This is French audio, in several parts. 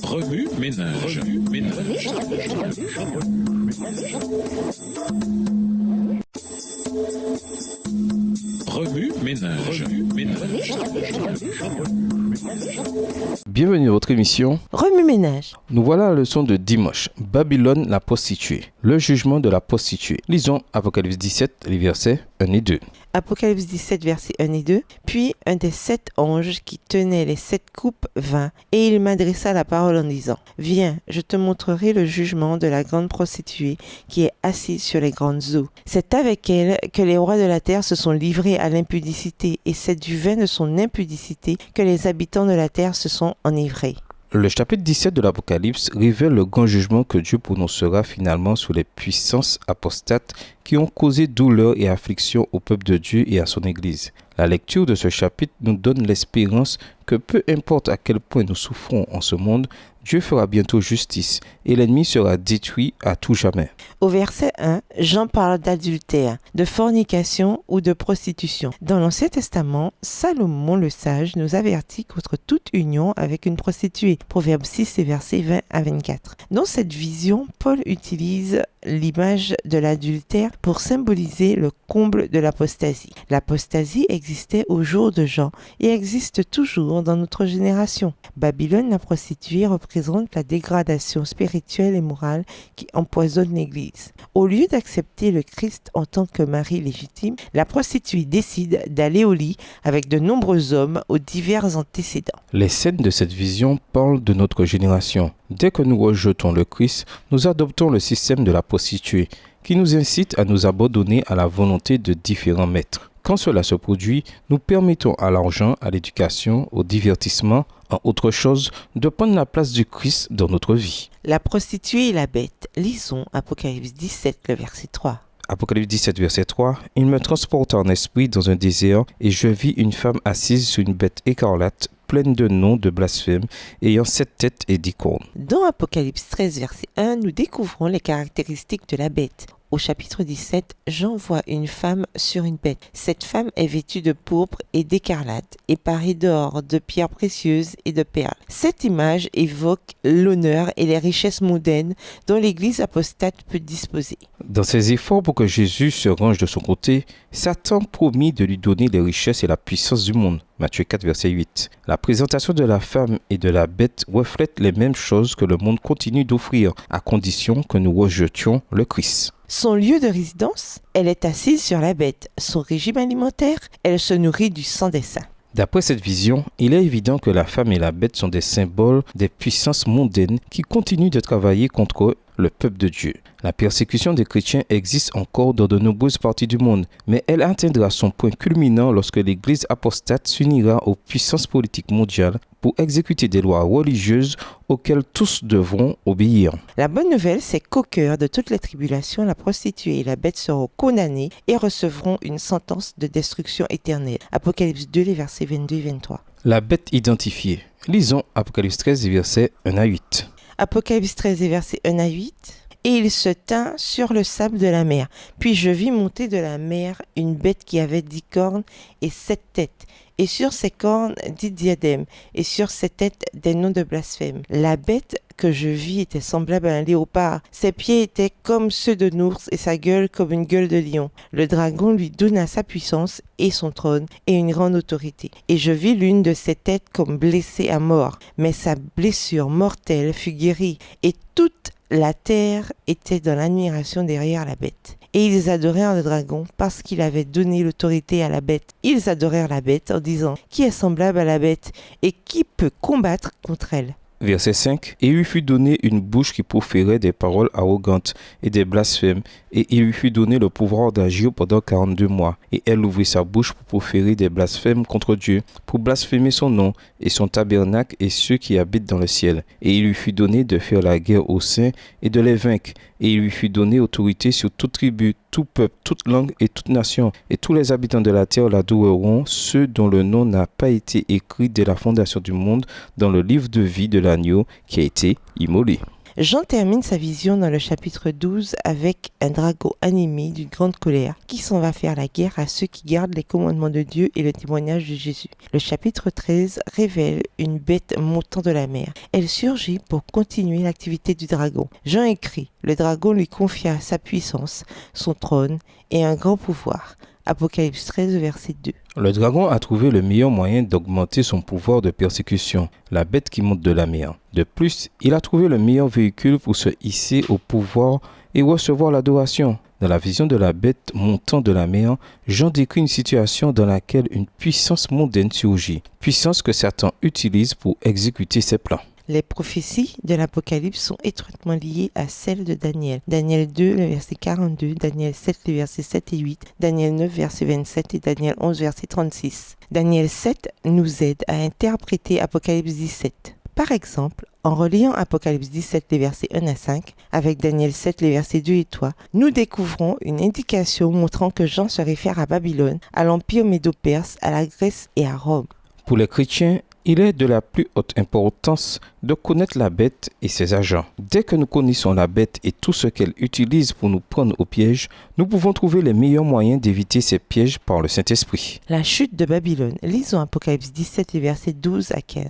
Remue ménage. Remue ménage. Bienvenue à votre émission Remue ménage. Nous voilà à la leçon de dimanche. Babylone la prostituée. Le jugement de la prostituée. Lisons Apocalypse 17, les versets 1 et 2. Apocalypse 17, versets 1 et 2. Puis un des 7 anges qui tenait les 7 coupes vint, et il m'adressa la parole en disant : Viens, je te montrerai le jugement de la grande prostituée qui est assise sur les grandes eaux. C'est avec elle que les rois de la terre se sont livrés à l'impudicité, et c'est du vin de son impudicité que les habitants de la terre se sont enivrés. Le chapitre 17 de l'Apocalypse révèle le grand jugement que Dieu prononcera finalement sur les puissances apostates qui ont causé douleur et affliction au peuple de Dieu et à son Église. La lecture de ce chapitre nous donne l'espérance que peu importe à quel point nous souffrons en ce monde, Dieu fera bientôt justice et l'ennemi sera détruit à tout jamais. Au verset 1, Jean parle d'adultère, de fornication ou de prostitution. Dans l'Ancien Testament, Salomon le sage nous avertit contre toute union avec une prostituée. Proverbe 6 et versets 20 à 24. Dans cette vision, Paul utilise l'image de l'adultère pour symboliser le comble de l'apostasie. L'apostasie existait au jour de Jean et existe toujours dans notre génération. Babylone la prostituée représente la dégradation spirituelle et morale qui empoisonne l'Église. Au lieu d'accepter le Christ en tant que mari légitime, la prostituée décide d'aller au lit avec de nombreux hommes aux divers antécédents. Les scènes de cette vision parlent de notre génération. Dès que nous rejetons le Christ, nous adoptons le système de la prostituée qui nous incite à nous abandonner à la volonté de différents maîtres. Quand cela se produit, nous permettons à l'argent, à l'éducation, au divertissement, en autre chose, de prendre la place du Christ dans notre vie. La prostituée et la bête. Lisons Apocalypse 17, le verset 3. Apocalypse 17, verset 3. Il me transporta en esprit dans un désert, et je vis une femme assise sur une bête écarlate, pleine de noms de blasphème, ayant 7 têtes et 10 cornes. Dans Apocalypse 13, verset 1, nous découvrons les caractéristiques de la bête. Au chapitre 17, Jean voit une femme sur une bête. Cette femme est vêtue de pourpre et d'écarlate et parée d'or, de pierres précieuses et de perles. Cette image évoque l'honneur et les richesses mondaines dont l'Église apostate peut disposer. Dans ses efforts pour que Jésus se range de son côté, Satan promit de lui donner les richesses et la puissance du monde. Matthieu 4, verset 8. La présentation de la femme et de la bête reflète les mêmes choses que le monde continue d'offrir, à condition que nous rejetions le Christ. Son lieu de résidence, elle est assise sur la bête. Son régime alimentaire, elle se nourrit du sang des saints. D'après cette vision, il est évident que la femme et la bête sont des symboles des puissances mondaines qui continuent de travailler contre le peuple de Dieu. La persécution des chrétiens existe encore dans de nombreuses parties du monde, mais elle atteindra son point culminant lorsque l'Église apostate s'unira aux puissances politiques mondiales pour exécuter des lois religieuses auxquelles tous devront obéir. La bonne nouvelle, c'est qu'au cœur de toutes les tribulations, la prostituée et la bête seront condamnées et recevront une sentence de destruction éternelle. Apocalypse 2, les versets 22 et 23. La bête identifiée. Lisons Apocalypse 13, versets 1 à 8. Apocalypse 13, versets 1 à 8. Et il se tint sur le sable de la mer. Puis je vis monter de la mer une bête qui avait 10 cornes et 7 têtes. Et sur ses cornes 10 diadèmes, et sur ses têtes des noms de blasphème. La bête que je vis était semblable à un léopard. Ses pieds étaient comme ceux d'un ours et sa gueule comme une gueule de lion. Le dragon lui donna sa puissance et son trône et une grande autorité. Et je vis l'une de ses têtes comme blessée à mort. Mais sa blessure mortelle fut guérie, et toute la terre était dans l'admiration derrière la bête. Et ils adorèrent le dragon parce qu'il avait donné l'autorité à la bête. Ils adorèrent la bête en disant : Qui est semblable à la bête et qui peut combattre contre elle ? Verset 5. Et il lui fut donné une bouche qui proférait des paroles arrogantes et des blasphèmes, et il lui fut donné le pouvoir d'agir pendant 42 mois. Et elle ouvrit sa bouche pour proférer des blasphèmes contre Dieu, pour blasphémer son nom et son tabernacle et ceux qui habitent dans le ciel. Et il lui fut donné de faire la guerre aux saints et de les vaincre. Et il lui fut donné autorité sur toute tribu, tout peuple, toute langue et toute nation. Et tous les habitants de la terre l'adoreront, ceux dont le nom n'a pas été écrit dès la fondation du monde dans le livre de vie de l'agneau qui a été immolé. Jean termine sa vision dans le chapitre 12 avec un dragon animé d'une grande colère qui s'en va faire la guerre à ceux qui gardent les commandements de Dieu et le témoignage de Jésus. Le chapitre 13 révèle une bête montant de la mer. Elle surgit pour continuer l'activité du dragon. Jean écrit, le dragon lui confia sa puissance, son trône et un grand pouvoir. Apocalypse 13, verset 2. Le dragon a trouvé le meilleur moyen d'augmenter son pouvoir de persécution, la bête qui monte de la mer. De plus, il a trouvé le meilleur véhicule pour se hisser au pouvoir et recevoir l'adoration. Dans la vision de la bête montant de la mer, Jean décrit une situation dans laquelle une puissance mondaine surgit, puissance que Satan utilise pour exécuter ses plans. Les prophéties de l'Apocalypse sont étroitement liées à celles de Daniel. Daniel 2, le verset 42, Daniel 7, le verset 7 et 8, Daniel 9, verset 27 et Daniel 11, verset 36. Daniel 7 nous aide à interpréter Apocalypse 17. Par exemple, en reliant Apocalypse 17, les versets 1 à 5, avec Daniel 7, les versets 2 et 3, nous découvrons une indication montrant que Jean se réfère à Babylone, à l'Empire médo-perse, à la Grèce et à Rome. Pour les chrétiens, il est de la plus haute importance de connaître la bête et ses agents. Dès que nous connaissons la bête et tout ce qu'elle utilise pour nous prendre au piège, nous pouvons trouver les meilleurs moyens d'éviter ces pièges par le Saint-Esprit. La chute de Babylone. Lisons Apocalypse 17, les versets 12 à 15.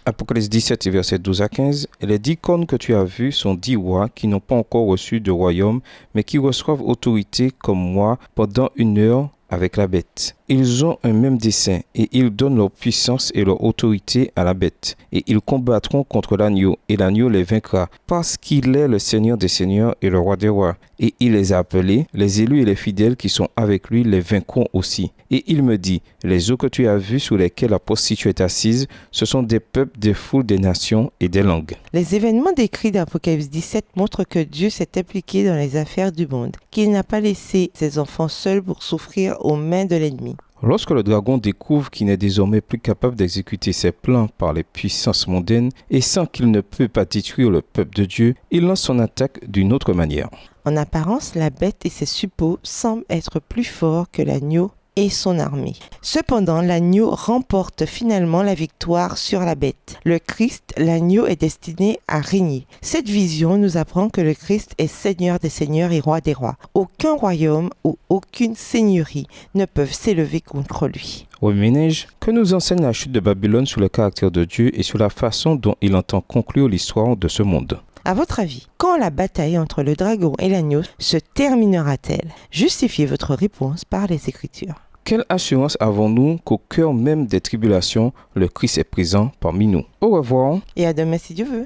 Apocalypse 17, versets 12 à 15. Les 10 cornes que tu as vues sont 10 rois qui n'ont pas encore reçu de royaume, mais qui reçoivent autorité comme moi pendant 1 heure avec la bête. Ils ont un même dessein et ils donnent leur puissance et leur autorité à la bête. Et ils combattront contre l'agneau et l'agneau les vaincra parce qu'il est le Seigneur des seigneurs et le roi des rois. Et il les a appelés, les élus et les fidèles qui sont avec lui les vaincront aussi. Et il me dit, les eaux que tu as vues sur lesquelles la prostituée est assise, ce sont des peuples, des foules, des nations et des langues. Les événements décrits dans Apocalypse 17 montrent que Dieu s'est impliqué dans les affaires du monde, qu'il n'a pas laissé ses enfants seuls pour souffrir aux mains de l'ennemi. Lorsque le dragon découvre qu'il n'est désormais plus capable d'exécuter ses plans par les puissances mondaines et sans qu'il ne peut pas détruire le peuple de Dieu, il lance son attaque d'une autre manière. En apparence, la bête et ses suppôts semblent être plus forts que l'agneau et son armée. Cependant, l'agneau remporte finalement la victoire sur la bête. Le Christ, l'agneau, est destiné à régner. Cette vision nous apprend que le Christ est Seigneur des seigneurs et Roi des rois. Aucun royaume ou aucune seigneurie ne peuvent s'élever contre lui. Oui, Ménage, que nous enseigne la chute de Babylone sur le caractère de Dieu et sur la façon dont il entend conclure l'histoire de ce monde? À votre avis, quand la bataille entre le dragon et l'agneau se terminera-t-elle? Justifiez votre réponse par les Écritures. Quelle assurance avons-nous qu'au cœur même des tribulations, le Christ est présent parmi nous? Au revoir. Et à demain si Dieu veut.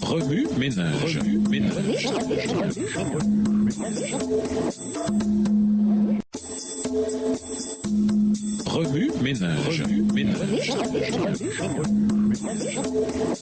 Remue ménage. Remue ménage.